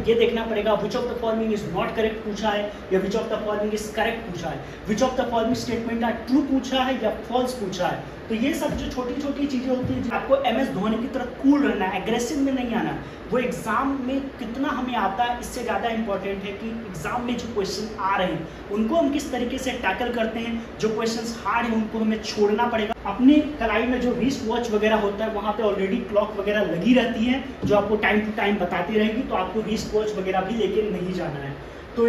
ये देखना पड़ेगा which of the following is not correct पूछा है या which of the following is correct पूछा है, which of the following statement are true पूछा है या फॉल्स पूछा है। तो ये सब जो छोटी छोटी चीजें होती हैं, आपको MS धोनी की तरह कूल रहना है, एग्रेसिव में नहीं आना। वो एग्जाम में कितना हमें आता है इससे ज़्यादा इंपॉर्टेंट है कि एग्जाम में जो क्वेश्चन आ रहे हैं उनको हम किस तरीके से टैकल करते हैं। जो क्वेश्चंस हार्ड हैं उनको हमें छोड़ना पड़ेगा। अपनी कलाई में जो रिस्ट वॉच वगैरह होता है वहाँ पे ऑलरेडी क्लॉक वगैरह लगी रहती है जो आपको टाइम टू टाइम बताती रहेगी, तो आपको रिस्ट वॉच वगैरह भी लेके नहीं जाना है। तो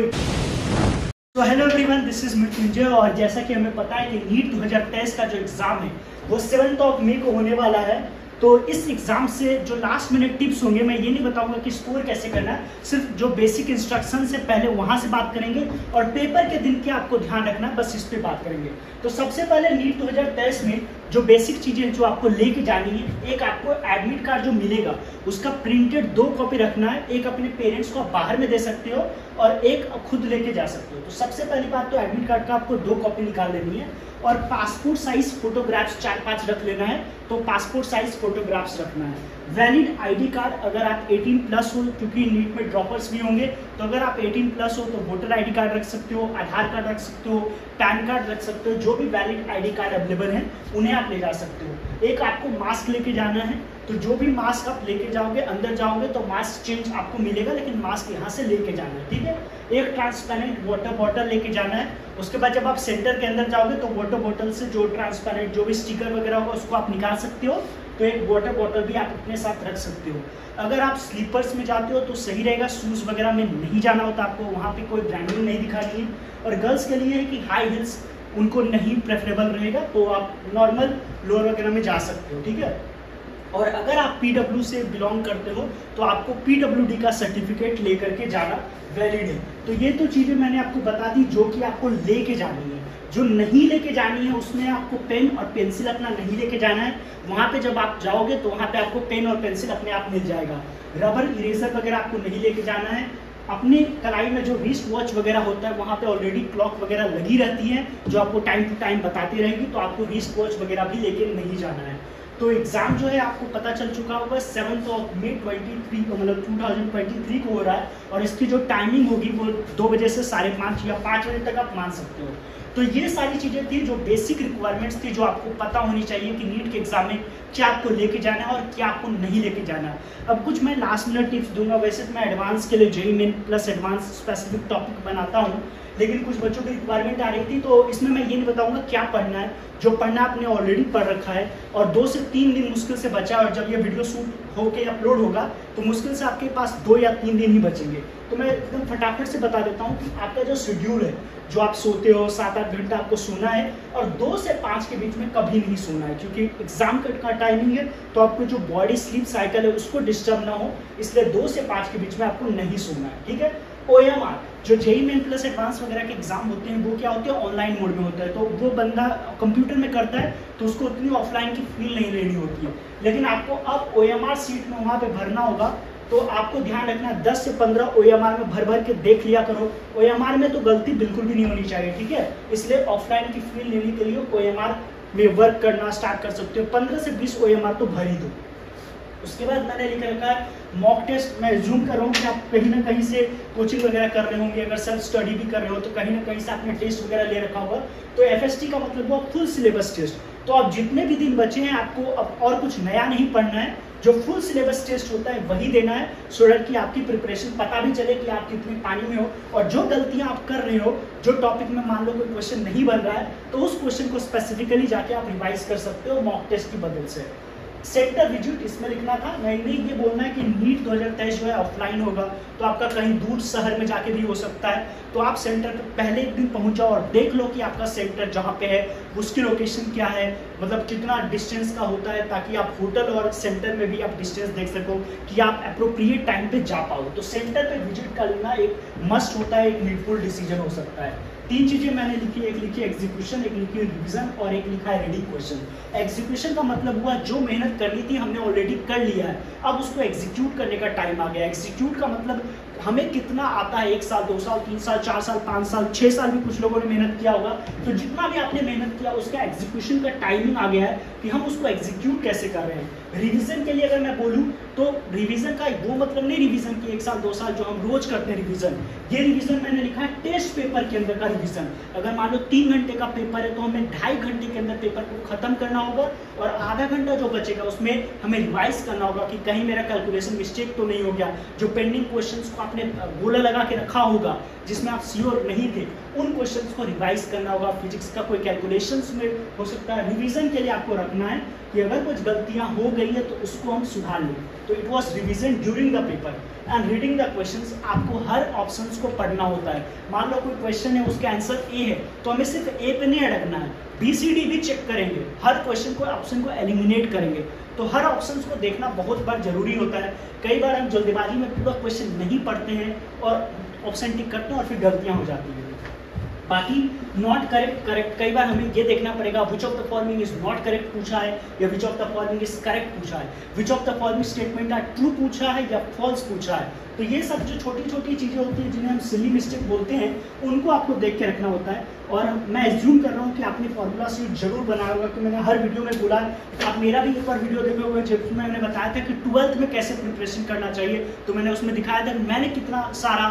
hello everyone, this is Mrityunjay. और जैसा कि हमें पता है कि नीट 2023 का जो एग्जाम है वो 7 मई को होने वाला है। तो इस एग्जाम से जो लास्ट मिनट टिप्स होंगे, मैं ये नहीं बताऊंगा कि स्कोर कैसे करना है, सिर्फ जो बेसिक इंस्ट्रक्शन से पहले वहां से बात करेंगे और पेपर के दिन के आपको ध्यान रखना है, बस इस पे बात करेंगे। तो सबसे पहले नीट 2023 में जो बेसिक चीजें जो आपको लेके जानी है, एक आपको एडमिट कार्ड जो मिलेगा उसका प्रिंटेड 2 कॉपी रखना है। एक अपने पेरेंट्स को आप बाहर में दे सकते हो और एक खुद लेके जा सकते हो। तो सबसे पहली बात तो एडमिट कार्ड का आपको 2 कॉपी निकाल लेनी है और पासपोर्ट साइज फोटोग्राफ्स 4-5 रख लेना है। तो पासपोर्ट साइज फोटोग्राफ्स रखना है। वैलिड आईडी कार्ड, अगर आप 18+ हो, क्योंकि नीट में ड्रॉपर्स भी होंगे, तो अगर आप 18+ हो तो वोटर आईडी कार्ड रख सकते हो, आधार कार्ड रख सकते हो, पैन कार्ड रख सकते हो। जो भी वैलिड आईडी कार्ड अवेलेबल है उन्हें आप ले जा सकते हो। एक आपको मास्क लेके जाना है, तो जो भी मास्क आप लेके जाओगे, अंदर जाओगे तो मास्क चेंज आपको मिलेगा, लेकिन मास्क यहाँ से लेके जाना है, ठीक है। एक ट्रांसपेरेंट वाटर बॉटल लेके जाना है। उसके बाद जब आप सेंटर के अंदर जाओगे तो वाटर बॉटल से जो ट्रांसपेरेंट जो भी स्टिकर वगैरह होगा उसको आप निकाल सकते हो। तो एक वाटर बॉटल भी आप अपने साथ रख सकते हो। अगर आप स्लीपर्स में जाते हो तो सही रहेगा, शूज़ वगैरह में नहीं जाना होता आपको, वहाँ पे कोई ब्रांडिंग नहीं दिखानी है। और गर्ल्स के लिए है कि हाई हिल्स उनको नहीं प्रेफरेबल रहेगा, तो आप नॉर्मल लोअर वगैरह में जा सकते हो, ठीक है। और अगर आप PW से बिलोंग करते हो तो आपको PWD का सर्टिफिकेट लेकर के जाना वैलिड है। तो ये तो चीज़ें मैंने आपको बता दी जो कि आपको लेके जानी है। जो नहीं लेके जानी है उसमें आपको पेन और पेंसिल अपना नहीं लेके जाना है। वहाँ पे जब आप जाओगे तो वहाँ पे आपको पेन और पेंसिल अपने आप मिल जाएगा। रबर इरेजर वगैरह आपको नहीं लेके जाना है। अपनी कलाई में जो रिस्ट वॉच वगैरह होता है वहाँ पे ऑलरेडी क्लॉक वगैरह लगी रहती है जो आपको टाइम टू टाइम बताती रहेगी, तो आपको रिस्ट वॉच वगैरह भी लेके नहीं जाना है। तो एग्जाम जो है आपको पता चल चुका होगा 7 मई 23 को, मतलब 2023 को हो रहा है। और इसकी जो टाइमिंग होगी वो 2 बजे से 5:30 या 5 बजे तक आप मान सकते हो। तो ये सारी चीज़ें थी जो बेसिक रिक्वायरमेंट्स थी जो आपको पता होनी चाहिए कि नीट के एग्जाम में क्या आपको लेके जाना है और क्या आपको नहीं लेके जाना है। अब कुछ मैं लास्ट मिनट टिप्स दूंगा। वैसे तो मैं एडवांस के लिए JEE main plus advance specific topic बनाता हूँ, लेकिन कुछ बच्चों की रिक्वायरमेंट आ रही थी तो इसमें मैं ये नहीं बताऊंगा क्या पढ़ना है। जो पढ़ना आपने ऑलरेडी पढ़ रखा है और 2 से 3 दिन मुश्किल से बचा है, और जब ये वीडियो शूट होके अपलोड होगा तो मुश्किल से आपके पास 2 या 3 दिन ही बचेंगे। तो मैं एकदम फटाफट से बता देता हूँ कि आपका जो शेड्यूल है, जो आप सोते हो 7-8 घंटा आपको सोना है और 2 से 5 के बीच में कभी नहीं सोना है, क्योंकि एग्जाम का टाइमिंग है। तो आपको जो बॉडी स्लीप साइकिल है उसको डिस्टर्ब ना हो, इसलिए 2 से 5 के बीच में आपको नहीं सोना है, ठीक है। OMR जो JEE मेन प्लस एडवांस वगैरह के एग्जाम होते हैं वो क्या होते हैं, ऑनलाइन मोड में होता है। तो वो बंदा कंप्यूटर में करता है तो उसको उतनी ऑफलाइन की फील नहीं लेनी होती है। लेकिन आपको अब OMR सीट में वहाँ पे भरना होगा, तो आपको ध्यान रखना 10 से 15 OMR में भर के देख लिया करो। OMR में तो गलती बिल्कुल भी नहीं होनी चाहिए, ठीक है। इसलिए ऑफलाइन की फील लेने के लिए OMR में वर्क करना स्टार्ट कर सकते हो। 15 से 20 OMR तो भर ही दो। उसके बाद मैंने लिख रखा है मॉक टेस्ट। मैं जूम कर रहा हूँ कि आप कहीं ना कहीं से कोचिंग वगैरह कर रहे होंगे, अगर सेल्फ स्टडी भी कर रहे हो तो कहीं ना कहीं से आपने टेस्ट वगैरह ले रखा होगा। तो FST का मतलब हुआ फुल सिलेबस टेस्ट। तो अब जितने भी दिन बचे हैं आपको अब और कुछ नया नहीं पढ़ना है, जो फुल सिलेबस टेस्ट होता है वही देना है, सो दैट कि आपकी प्रिपरेशन पता भी चले कि आप कितने पानी में हो। और जो गलतियां आप कर रहे हो, जो टॉपिक में मान लो कोई क्वेश्चन नहीं बन रहा है, तो उस क्वेश्चन को स्पेसिफिकली जाके आप रिवाइज कर सकते हो मॉक टेस्ट की मदद से। सेंटर विजिट इसमें लिखना था, मैंने ये बोलना है कि नीट 2023 जो है ऑफलाइन होगा, तो आपका कहीं दूर शहर में जाके भी हो सकता है। तो आप सेंटर पर पहले एक दिन पहुंच जाओ और देख लो कि आपका सेंटर जहाँ पे है उसकी लोकेशन क्या है, मतलब कितना डिस्टेंस का होता है, ताकि आप होटल और सेंटर में भी आप डिस्टेंस देख सको कि आप अप्रोप्रिएट टाइम पे जा पाओ। तो सेंटर पे विजिट कर लेना एक मस्ट होता है, एक नीडफुल डिसीजन हो सकता है। 3 चीजें मैंने लिखी, एक लिखी एग्जीक्यूशन, एक लिखी रिवीजन और एक लिखा है रेडी क्वेश्चन। एग्जीक्यूशन का मतलब हुआ जो मेहनत करनी थी हमने ऑलरेडी कर लिया है, अब उसको एग्जीक्यूट करने का टाइम आ गया। एग्जीक्यूट का मतलब हमें कितना आता है, 1 साल 2 साल 3 साल 4 साल 5 साल 6 साल भी कुछ लोगों ने मेहनत किया होगा। तो जितना भी आपने मेहनत किया उसका एग्जीक्यूशन का टाइमिंग आ गया है कि हम उसको एग्जीक्यूट कैसे कर रहे हैं। रिवीजन के लिए अगर मैं बोलूँ तो रिवीजन का वो मतलब नहीं रिवीजन की 1 साल 2 साल जो हम रोज करते हैं रिवीजन। ये रिवीजन मैंने लिखा है टेस्ट पेपर के अंदर का रिवीजन। अगर मान लो 3 घंटे का पेपर है तो हमें 2.5 घंटे के अंदर पेपर को खत्म करना होगा और आधा घंटा जो बचेगा उसमें हमें रिवाइज करना होगा कि कहीं मेरा कैलकुलेशन मिस्टेक तो नहीं हो गया। जो पेंडिंग क्वेश्चंस को आपने गोला लगा के रखा होगा जिसमें आप श्योर नहीं थे, उन क्वेश्चंस को रिवाइज करना होगा। फिजिक्स का कोई कैलकुलेशंस में हो सकता है, रिवीजन के लिए आपको रखना है कि अगर कुछ गलतियां हो गई है तो उसको हम सुधार लें। तो it was revision during the paper and reading the questions. आपको हर ऑप्शंस को पढ़ना होता है। मान लो कोई क्वेश्चन है उसका आंसर ए है तो हमें सिर्फ ए पे नहीं अटकना है, बी सी डी भी चेक करेंगे, हर क्वेश्चन को ऑप्शन को एलिमिनेट करेंगे। तो हर ऑप्शन को देखना बहुत बार जरूरी होता है। कई बार हम जल्दबाजी में पूरा क्वेश्चन नहीं पढ़ते हैं और ऑप्शन टिक करते हैं और फिर गलतियां हो जाती हैं। बाकी नॉट करेक्ट करेक्ट, कई बार हमें ये देखना पड़ेगा which of the following is not correct पूछा है या which of the following is correct पूछा है, which of the following statement are true पूछा है या फॉल्स पूछा है। तो ये सब जो छोटी छोटी चीज़ें होती हैं जिन्हें हम सिली मिस्टेक बोलते हैं उनको आपको देख के रखना होता है। और मैं एज्यूम कर रहा हूँ कि आपने फॉर्मूला शीट जरूर बनाया होगा कि मैंने हर वीडियो में बोला है। आप मेरा भी एक बार वीडियो देखे हुए जिसमें मैंने बताया था कि 12th में कैसे प्रिपरेशन करना चाहिए। तो मैंने उसमें दिखाया था मैंने कितना सारा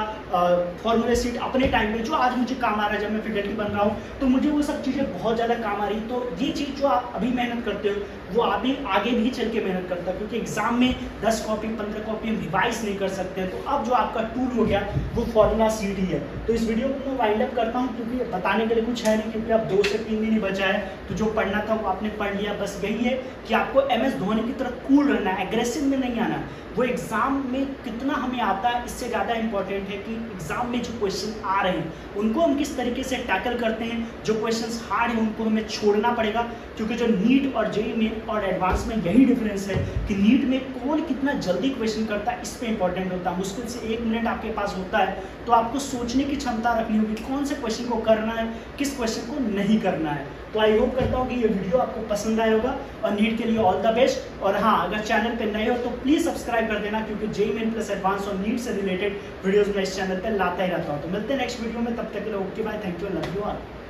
फॉर्मूला शीट अपने टाइम में जो आज मुझे काम आ रहा है, जब मैं फैकल्टी बन रहा हूँ तो मुझे वो सब चीज़ें बहुत ज़्यादा काम आ रही। तो ये चीज़ जो आप अभी मेहनत करते हो वो आगे भी चल के मेहनत करता है, क्योंकि एग्जाम में 10 कॉपी 15 कॉपी हम रिवाइज नहीं कर सकते। तो अब जो आपका टूल हो गया वो फॉर्मूला शीट ही है। तो इस वीडियो को मैं वाइंड अप करता हूँ क्योंकि बताने के लिए कुछ है नहीं, क्योंकि अब 2 से 3 दिन ही बचा है। तो जो पढ़ना था वो आपने पढ़ लिया। बस यही है कि आपको MS धोनी की तरह कूल रहना है, एग्रेसिव में नहीं आना। वो एग्जाम में कितना हमें आता है इससे ज़्यादा इंपॉर्टेंट है कि एग्जाम में जो क्वेश्चन आ रहे हैं उनको हम किस तरीके से टैकल करते हैं। जो क्वेश्चंस हार्ड हैं उनको हमें छोड़ना पड़ेगा, क्योंकि जो नीट और जेईई मेन और एडवांस में यही डिफरेंस है कि नीट में कौन कितना जल्दी क्वेश्चन करता है इस पे इंपॉर्टेंट होता है। मुश्किल से 1 मिनट आपके पास होता है तो आपको सोचने की क्षमता रखनी होगी कौन से क्वेश्चन को करना है, किस क्वेश्चन को नहीं करना है। तो आई होप करता हूँ कि ये वीडियो आपको पसंद आया होगा और नीट के लिए ऑल द बेस्ट। और हाँ, अगर चैनल पे नए हो तो प्लीज़ सब्सक्राइब कर देना, क्योंकि जेईई मेन प्लस एडवांस और नीट से रिलेटेड वीडियोस मैं इस चैनल पे लाता ही रहता हूँ। तो मिलते हैं नेक्स्ट वीडियो में, तब तक के लिए okay bye, thank you, love you all.